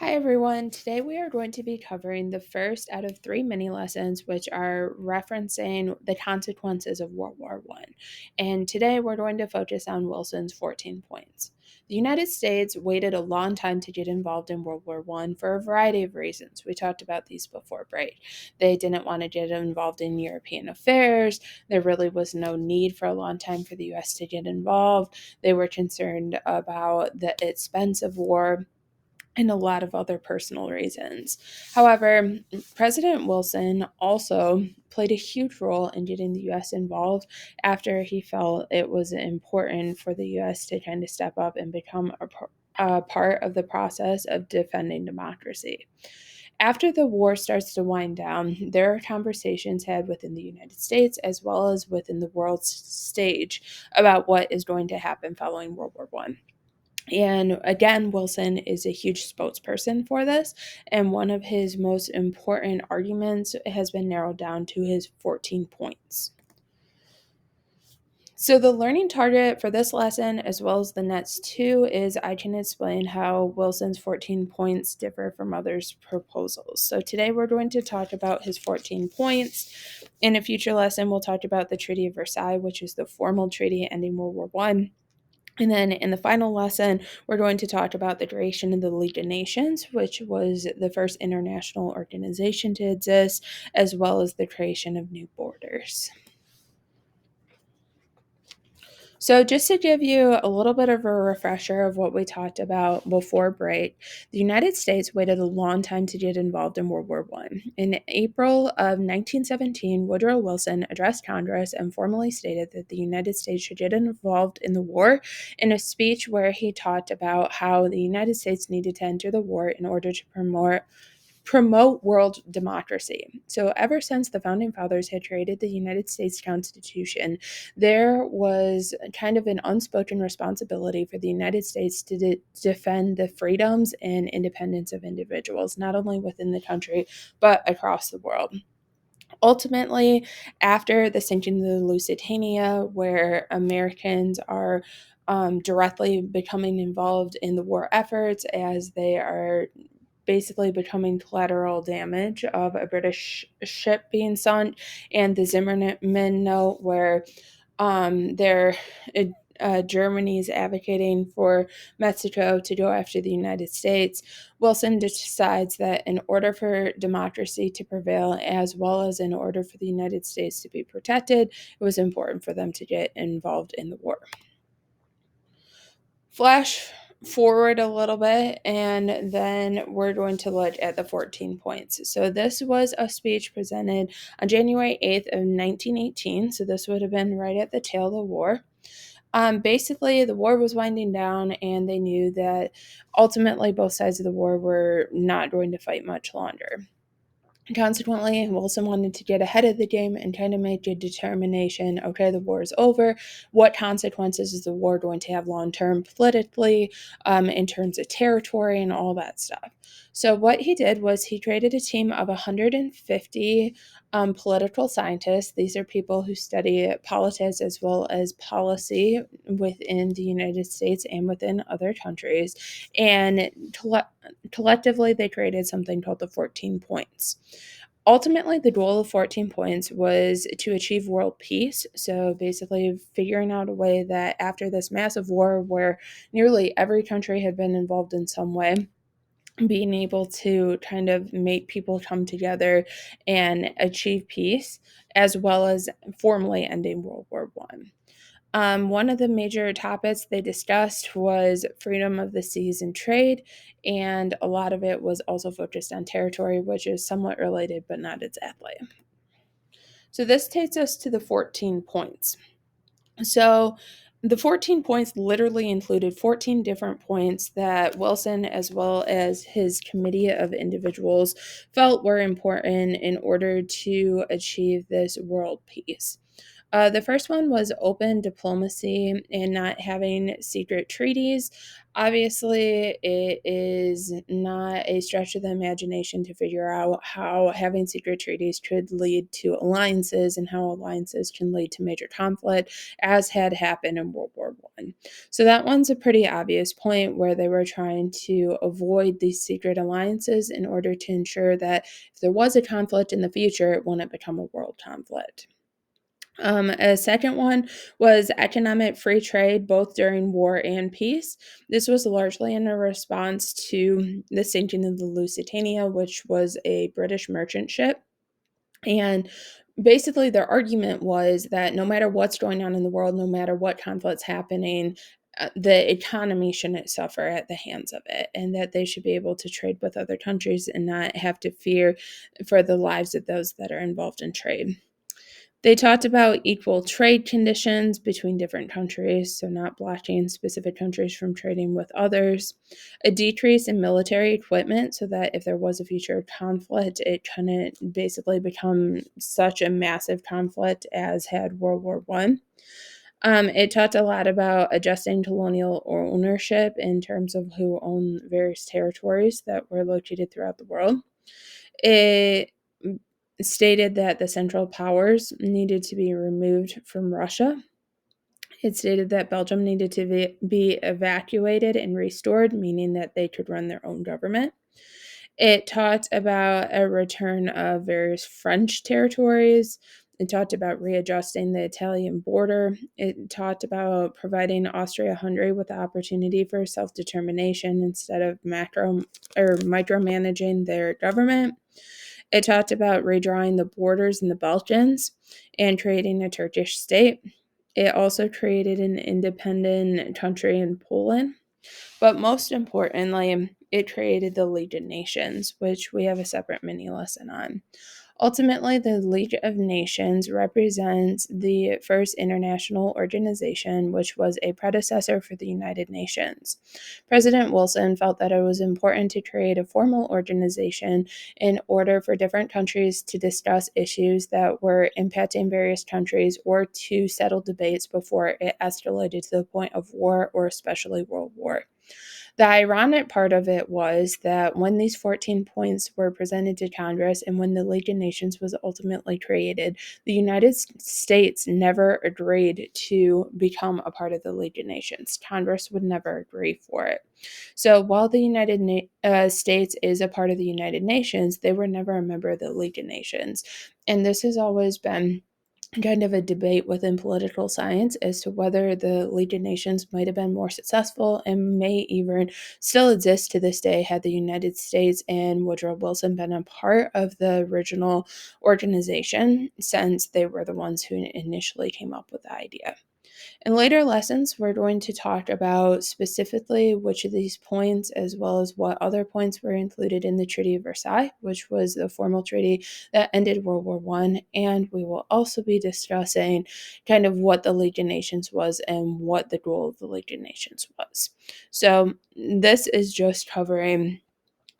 Hi everyone. Today we are going to be covering the first out of three mini lessons, which are referencing the consequences of World War One. And today we're going to focus on Wilson's 14 points. The United States waited a long time to get involved in World War One for a variety of reasons. We talked about these before break. They didn't want to get involved in European affairs. There really was no need for a long time for the US to get involved. They were concerned about the expense of war and a lot of other personal reasons. However, President Wilson also played a huge role in getting the US involved after he felt it was important for the US to kind of step up and become a part of the process of defending democracy. After the war starts to wind down, there are conversations had within the United States as well as within the world stage about what is going to happen following World War One. And again, Wilson is a huge spokesperson for this, and one of his most important arguments has been narrowed down to his 14 points. So, the learning target for this lesson, as well as the next two, is I can explain how Wilson's 14 points differ from others' proposals. So, today we're going to talk about his 14 points. In a future lesson, we'll talk about the Treaty of Versailles, which is the formal treaty ending World War One. And then in the final lesson, we're going to talk about the creation of the League of Nations, which was the first international organization to exist, as well as the creation of new borders. So, just to give you a little bit of a refresher of what we talked about before break, the United States waited a long time to get involved in World War One. In April of 1917, Woodrow Wilson addressed Congress and formally stated that the United States should get involved in the war in a speech where he talked about how the United States needed to enter the war in order to promote world democracy. So, ever since the founding fathers had created the United States Constitution, there was kind of an unspoken responsibility for the United States to defend the freedoms and independence of individuals, not only within the country, but across the world. Ultimately, after the sinking of the Lusitania, where Americans are directly becoming involved in the war efforts as they are basically becoming collateral damage of a British ship being sunk, and the Zimmerman note, where they're Germany's advocating for Mexico to go after the United States. Wilson decides that in order for democracy to prevail, as well as in order for the United States to be protected, it was important for them to get involved in the war. Flash forward a little bit, and then we're going to look at the 14 points. So this was a speech presented on January 8th of 1918. So this would have been right at the tail of the war. Basically, the war was winding down, and they knew that ultimately both sides of the war were not going to fight much longer. Consequently, Wilson wanted to get ahead of the game and kind of make a determination, okay, the war is over. What consequences is the war going to have long term politically, in terms of territory and all that stuff? So, what he did was he created a team of 150 political scientists. These are people who study politics as well as policy within the United States and within other countries. And collectively, they created something called the 14 points. Ultimately, the goal of 14 points was to achieve world peace. So basically, figuring out a way that after this massive war where nearly every country had been involved in some way, being able to kind of make people come together and achieve peace, as well as formally ending World War One. One of the major topics they discussed was freedom of the seas and trade, and a lot of it was also focused on territory, which is somewhat related, but not exactly. So this takes us to the 14 points. So the 14 points literally included 14 different points that Wilson, as well as his committee of individuals, felt were important in order to achieve this world peace. The first one was open diplomacy and not having secret treaties. Obviously, it is not a stretch of the imagination to figure out how having secret treaties could lead to alliances and how alliances can lead to major conflict, as had happened in World War I. So that one's a pretty obvious point where they were trying to avoid these secret alliances in order to ensure that if there was a conflict in the future, it wouldn't become a world conflict. A second one was economic free trade, both during war and peace. This was largely in a response to the sinking of the Lusitania, which was a British merchant ship. And basically, their argument was that no matter what's going on in the world, no matter what conflict's happening, the economy shouldn't suffer at the hands of it, and that they should be able to trade with other countries and not have to fear for the lives of those that are involved in trade. They talked about equal trade conditions between different countries, so not blocking specific countries from trading with others, a decrease in military equipment so that if there was a future conflict, it couldn't basically become such a massive conflict as had World War One. It talked a lot about adjusting colonial ownership in terms of who owned various territories that were located throughout the world. It stated that the Central Powers needed to be removed from Russia. It stated that Belgium needed to be evacuated and restored, meaning that they could run their own government. It talked about a return of various French territories. It talked about readjusting the Italian border. It talked about providing Austria Hungary with the opportunity for self determination instead of micromanaging their government. It talked about redrawing the borders in the Balkans and creating a Turkish state. It also created an independent country in Poland. But most importantly, it created the League of Nations, which we have a separate mini lesson on. Ultimately, the League of Nations represents the first international organization, which was a predecessor for the United Nations. President Wilson felt that it was important to create a formal organization in order for different countries to discuss issues that were impacting various countries or to settle debates before it escalated to the point of war or especially World War. The ironic part of it was that when these 14 points were presented to Congress and when the League of Nations was ultimately created, the United States never agreed to become a part of the League of Nations. Congress would never agree for it. So while the States is a part of the United Nations, they were never a member of the League of Nations. And this has always been kind of a debate within political science as to whether the League of Nations might have been more successful and may even still exist to this day had the United States and Woodrow Wilson been a part of the original organization, since they were the ones who initially came up with the idea. In later lessons, we're going to talk about specifically which of these points, as well as what other points were included in the Treaty of Versailles, which was the formal treaty that ended World War I. And we will also be discussing kind of what the League of Nations was and what the goal of the League of Nations was. So this is just covering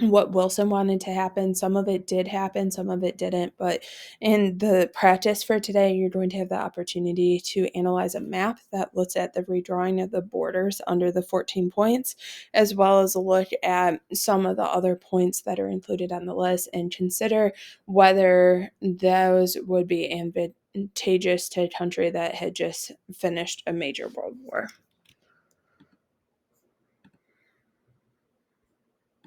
what Wilson wanted to happen. Some of it did happen, some of it didn't. But in the practice for today, you're going to have the opportunity to analyze a map that looks at the redrawing of the borders under the 14 points, as well as look at some of the other points that are included on the list and consider whether those would be advantageous to a country that had just finished a major world war.